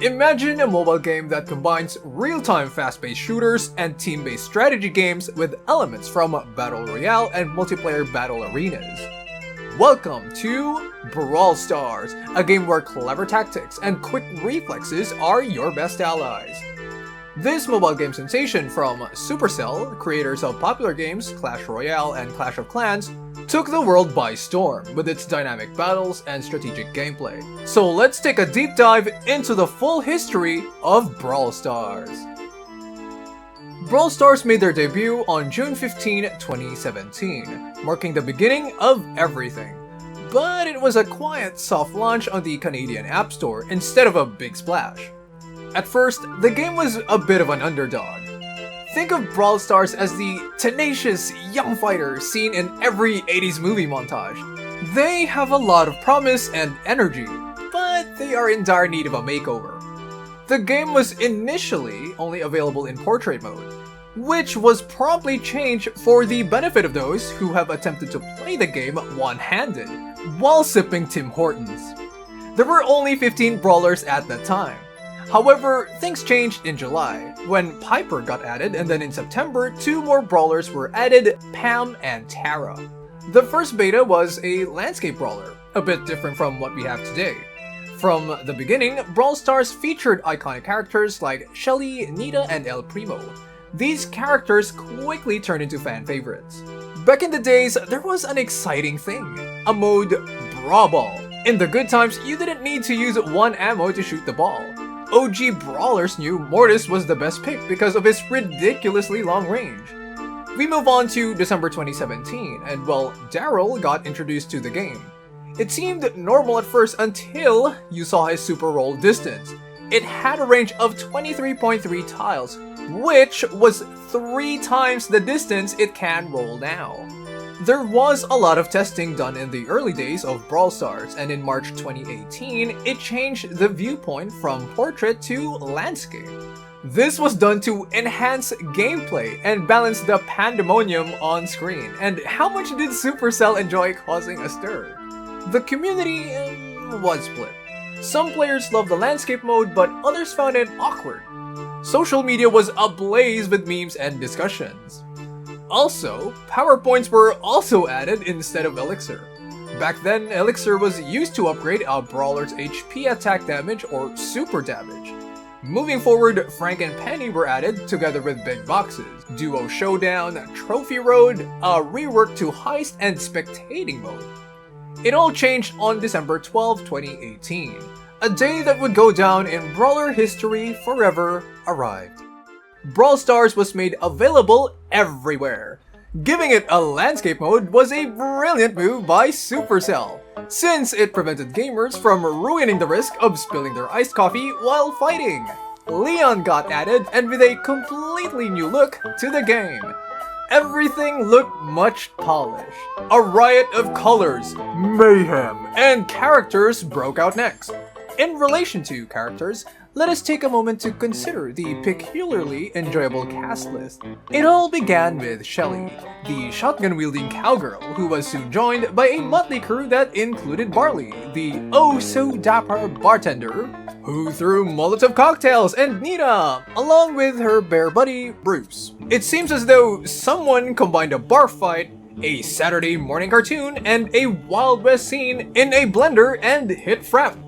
Imagine a mobile game that combines real-time fast-paced shooters and team-based strategy games with elements from Battle Royale and multiplayer battle arenas. Welcome to Brawl Stars, a game where clever tactics and quick reflexes are your best allies. This mobile game sensation from Supercell, creators of popular games Clash Royale and Clash of Clans, took the world by storm with its dynamic battles and strategic gameplay. So let's take a deep dive into the full history of Brawl Stars. Brawl Stars made their debut on June 15, 2017, marking the beginning of everything. But it was a quiet, soft launch on the Canadian App Store instead of a big splash. At first, the game was a bit of an underdog. Think of Brawl Stars as the tenacious young fighter seen in every 80s movie montage. They have a lot of promise and energy, but they are in dire need of a makeover. The game was initially only available in portrait mode, which was promptly changed for the benefit of those who have attempted to play the game one-handed while sipping Tim Hortons. There were only 15 brawlers at the time. However, things changed in July, when Piper got added, and then in September, 2 more brawlers were added, Pam and Tara. The first beta was a landscape brawler, a bit different from what we have today. From the beginning, Brawl Stars featured iconic characters like Shelly, Nita, and El Primo. These characters quickly turned into fan favorites. Back in the days, there was an exciting thing, a mode Brawl Ball. In the good times, you didn't need to use one ammo to shoot the ball. OG brawlers knew Mortis was the best pick because of his ridiculously long range. We move on to December 2017, and well, Daryl got introduced to the game. It seemed normal at first until you saw his super roll distance. It had a range of 23.3 tiles, which was 3 times the distance it can roll now. There was a lot of testing done in the early days of Brawl Stars, and in March 2018, it changed the viewpoint from portrait to landscape. This was done to enhance gameplay and balance the pandemonium on screen. And how much did Supercell enjoy causing a stir? The community was split. Some players loved the landscape mode, but others found it awkward. Social media was ablaze with memes and discussions. Also, power points were also added instead of elixir. Back then, elixir was used to upgrade a brawler's HP attack damage or super damage. Moving forward, Frank and Penny were added together with big boxes, duo showdown, trophy road, a rework to heist, and spectating mode. It all changed on December 12, 2018. A day that would go down in brawler history forever arrived. Brawl Stars was made available everywhere. Giving it a landscape mode was a brilliant move by Supercell, since it prevented gamers from ruining the risk of spilling their iced coffee while fighting. Leon got added, and with a completely new look to the game. Everything looked much polished. A riot of colors, mayhem, and characters broke out next. In relation to characters, let us take a moment to consider the peculiarly enjoyable cast list. It all began with Shelly, the shotgun-wielding cowgirl who was soon joined by a motley crew that included Barley, the oh-so-dapper bartender who threw Molotov cocktails, and Nita, along with her bear buddy, Bruce. It seems as though someone combined a bar fight, a Saturday morning cartoon, and a Wild West scene in a blender and hit frap.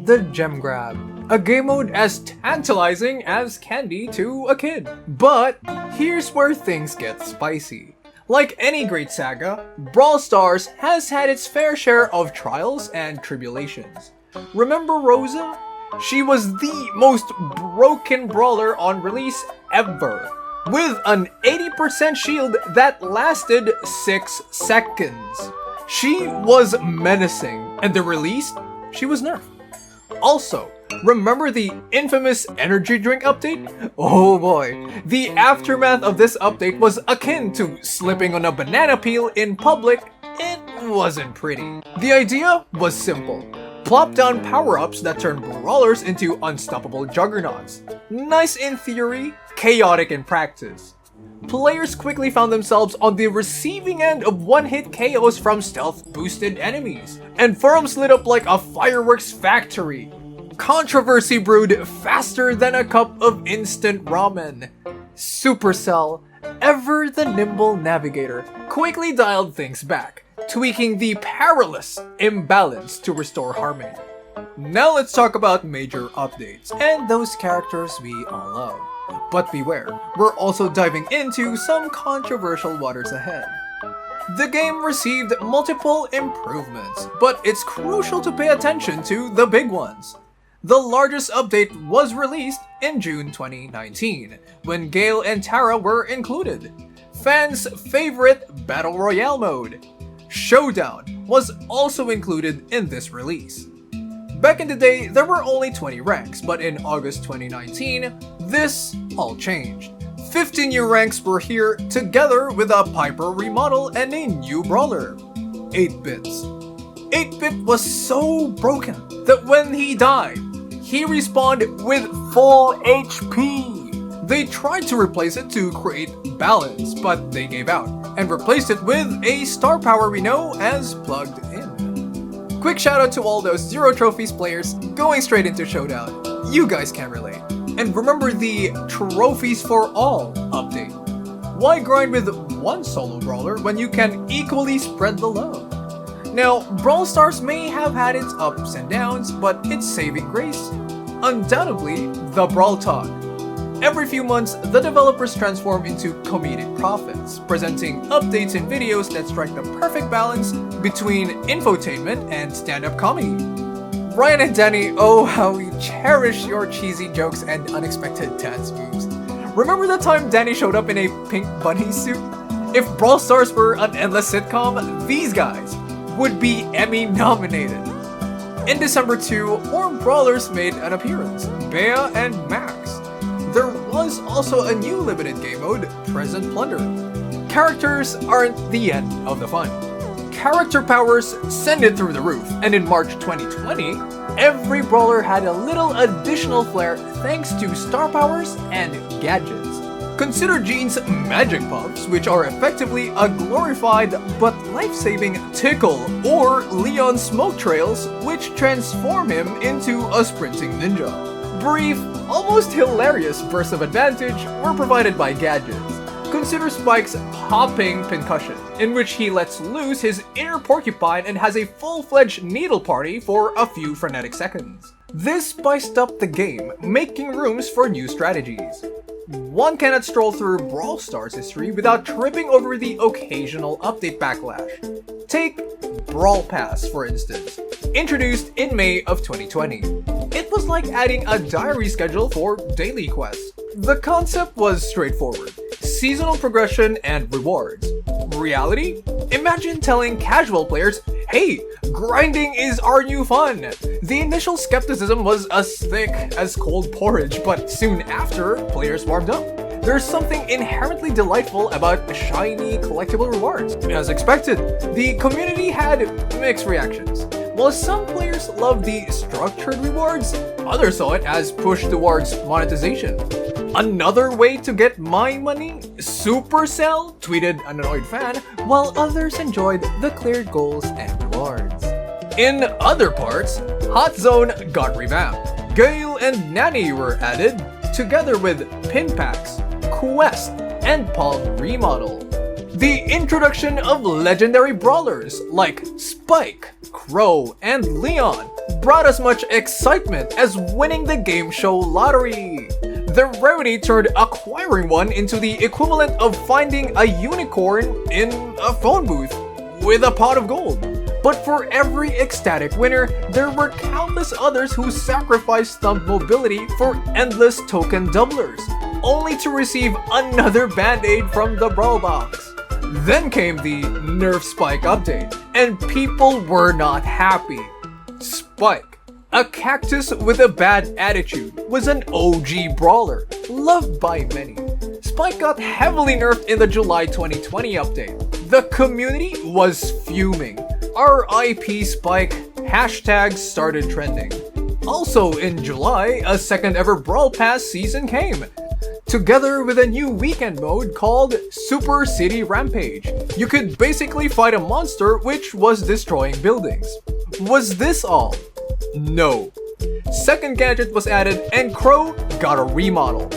The gem grab. A game mode as tantalizing as candy to a kid. But here's where things get spicy. Like any great saga, Brawl Stars has had its fair share of trials and tribulations. Remember Rosa? She was the most broken brawler on release ever, with an 80% shield that lasted 6 seconds. She was menacing, and the release, she was nerfed. Also, remember the infamous energy drink update? Oh boy, the aftermath of this update was akin to slipping on a banana peel in public. It wasn't pretty. The idea was simple. Plop down power-ups that turn brawlers into unstoppable juggernauts. Nice in theory, chaotic in practice. Players quickly found themselves on the receiving end of one-hit KOs from stealth-boosted enemies, and forums lit up like a fireworks factory. Controversy brewed faster than a cup of instant ramen. Supercell, ever the nimble navigator, quickly dialed things back, tweaking the perilous imbalance to restore harmony. Now let's talk about major updates, and those characters we all love. But beware, we're also diving into some controversial waters ahead. The game received multiple improvements, but it's crucial to pay attention to the big ones. The largest update was released in June 2019, when Gale and Tara were included. Fans' favorite Battle Royale mode, Showdown, was also included in this release. Back in the day, there were only 20 ranks, but in August 2019, this all changed. 50 new ranks were here, together with a Piper remodel and a new brawler, 8-Bits. 8-Bit was so broken that when he died, he respawned with full HP. They tried to replace it to create balance, but they gave out, and replaced it with a star power we know as plugged in. Quick shout out to all those Zero Trophies players going straight into Showdown. You guys can relate. And remember the Trophies for All update. Why grind with one solo brawler when you can equally spread the load? Now, Brawl Stars may have had its ups and downs, but its saving grace? Undoubtedly, the Brawl Talk. Every few months, the developers transform into comedic prophets, presenting updates and videos that strike the perfect balance between infotainment and stand-up comedy. Ryan and Danny, oh how we cherish your cheesy jokes and unexpected dance moves. Remember the time Danny showed up in a pink bunny suit? If Brawl Stars were an endless sitcom, these guys would be Emmy nominated. In December 2, more brawlers made an appearance, Bea and Max. There was also a new limited game mode, Present Plunder. Characters aren't the end of the fun. Character powers send it through the roof, and in March 2020, every brawler had a little additional flair thanks to star powers and gadgets. Consider Jean's magic puffs, which are effectively a glorified but life-saving tickle, or Leon's smoke trails, which transform him into a sprinting ninja. Brief, almost hilarious bursts of advantage were provided by gadgets. Consider Spike's popping pincushion, in which he lets loose his inner porcupine and has a full-fledged needle party for a few frenetic seconds. This spiced up the game, making rooms for new strategies. One cannot stroll through Brawl Stars history without tripping over the occasional update backlash. Take Brawl Pass, for instance, introduced in May of 2020. It was like adding a diary schedule for daily quests. The concept was straightforward. Seasonal progression and rewards. Reality? Imagine telling casual players, hey, grinding is our new fun. The initial skepticism was as thick as cold porridge, but soon after, players warmed up. There's something inherently delightful about shiny collectible rewards. As expected, the community had mixed reactions. While some players loved the structured rewards, others saw it as push towards monetization. Another way to get my money? Supercell? Tweeted an annoyed fan, while others enjoyed the clear goals and rewards. In other parts, Hot Zone got revamped. Gale and Nanny were added, together with pin packs, Quest, and Palm remodel. The introduction of legendary brawlers like Spike, Crow, and Leon brought as much excitement as winning the game show lottery. The rarity turned acquiring one into the equivalent of finding a unicorn in a phone booth with a pot of gold. But for every ecstatic winner, there were countless others who sacrificed thumb mobility for endless token doublers, only to receive another band-aid from the Brawl Box. Then came the Nerf Spike update, and people were not happy. Spike, a cactus with a bad attitude, was an OG brawler, loved by many. Spike got heavily nerfed in the July 2020 update. The community was fuming. RIP Spike hashtags started trending. Also in July, a second ever Brawl Pass season came, together with a new weekend mode called Super City Rampage. You could basically fight a monster which was destroying buildings. Was this all? No. Second gadget was added and Crow got a remodel.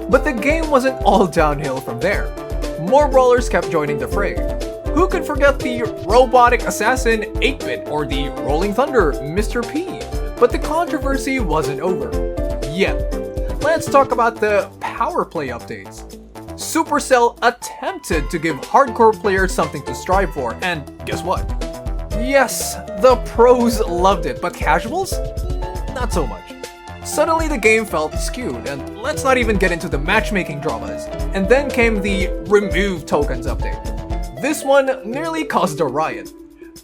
But the game wasn't all downhill from there. More brawlers kept joining the fray. Who could forget the robotic assassin 8-Bit or the Rolling Thunder Mr. P? But the controversy wasn't over yet. Let's talk about the power play updates. Supercell attempted to give hardcore players something to strive for, and guess what? Yes, the pros loved it, but casuals? Not so much. Suddenly the game felt skewed, and let's not even get into the matchmaking dramas. And then came the Remove Tokens update. This one nearly caused a riot.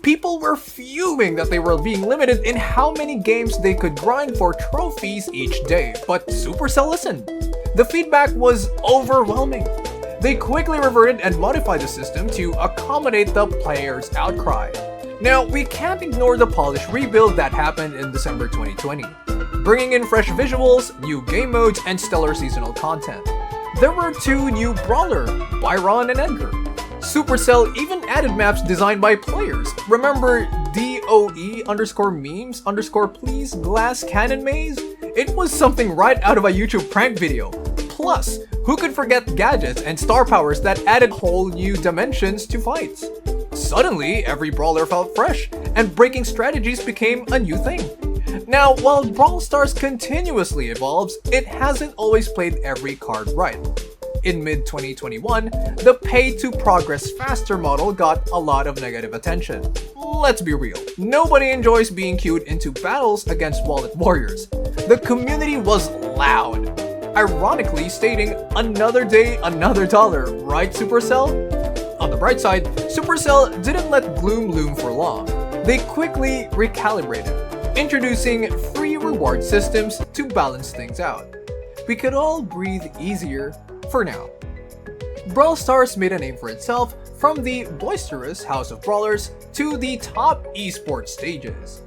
People were fuming that they were being limited in how many games they could grind for trophies each day, but Supercell listened. The feedback was overwhelming. They quickly reverted and modified the system to accommodate the players' outcry. Now, we can't ignore the polished rebuild that happened in December 2020, bringing in fresh visuals, new game modes, and stellar seasonal content. There were 2 new brawler, Byron and Edgar. Supercell even added maps designed by players. Remember DOE_memes_please glass cannon maze? It was something right out of a YouTube prank video. Plus, who could forget gadgets and star powers that added whole new dimensions to fights? Suddenly, every brawler felt fresh, and breaking strategies became a new thing. Now, while Brawl Stars continuously evolves, it hasn't always played every card right. In mid-2021, the pay-to-progress faster model got a lot of negative attention. Let's be real, nobody enjoys being queued into battles against wallet warriors. The community was loud, ironically stating, "Another day, another dollar, right Supercell?" On the bright side, Supercell didn't let gloom loom for long. They quickly recalibrated, introducing free reward systems to balance things out. We could all breathe easier for now. Brawl Stars made a name for itself from the boisterous House of Brawlers to the top esports stages.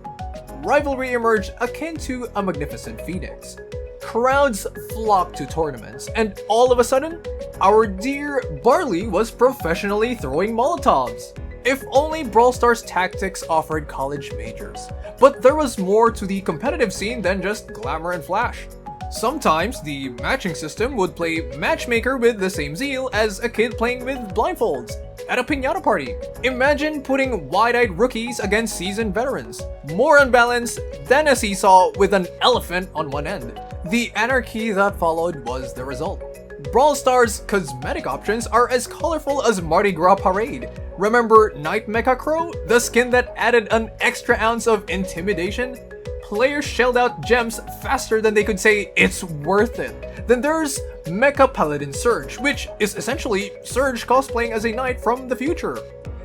Rivalry emerged akin to a magnificent phoenix. Crowds flocked to tournaments, and all of a sudden, our dear Barley was professionally throwing Molotovs. If only Brawl Stars tactics offered college majors. But there was more to the competitive scene than just glamour and flash. Sometimes the matching system would play matchmaker with the same zeal as a kid playing with blindfolds at a piñata party. Imagine putting wide-eyed rookies against seasoned veterans. More unbalanced than a seesaw with an elephant on one end. The anarchy that followed was the result. Brawl Stars' cosmetic options are as colorful as Mardi Gras Parade. Remember Night Mecha Crow, the skin that added an extra ounce of intimidation? Players shelled out gems faster than they could say it's worth it. Then there's Mecha Paladin Surge, which is essentially Surge cosplaying as a knight from the future.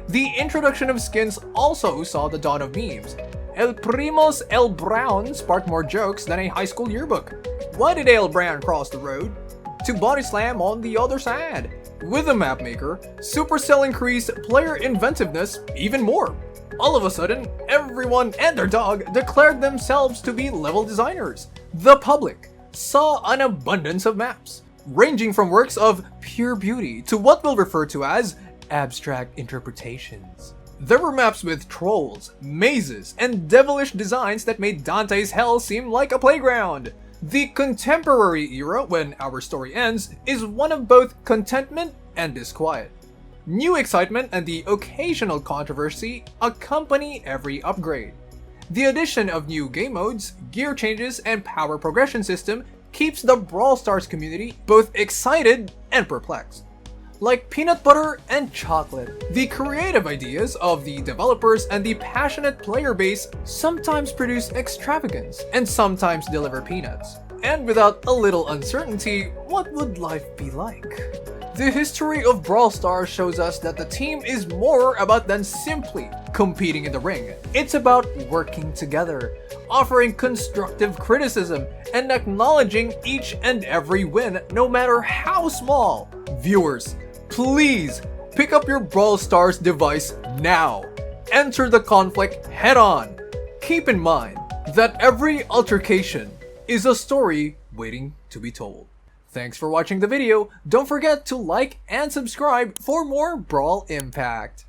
The introduction of skins also saw the dawn of memes. El Primos El Brown sparked more jokes than a high school yearbook. Why did El Brown cross the road? To body slam on the other side. With the map maker, Supercell increased player inventiveness even more. All of a sudden, everyone and their dog declared themselves to be level designers. The public saw an abundance of maps, ranging from works of pure beauty to what we'll refer to as abstract interpretations. There were maps with trolls, mazes, and devilish designs that made Dante's Hell seem like a playground. The contemporary era, when our story ends, is one of both contentment and disquiet. New excitement and the occasional controversy accompany every upgrade. The addition of new game modes, gear changes, and power progression system keeps the Brawl Stars community both excited and perplexed. Like peanut butter and chocolate, the creative ideas of the developers and the passionate player base sometimes produce extravagance and sometimes deliver peanuts. And without a little uncertainty, what would life be like? The history of Brawl Stars shows us that the team is more about than simply competing in the ring. It's about working together, offering constructive criticism, and acknowledging each and every win, no matter how small. Viewers, please pick up your Brawl Stars device now. Enter the conflict head on. Keep in mind that every altercation is a story waiting to be told. Thanks for watching the video. Don't forget to like and subscribe for more Brawl Impact.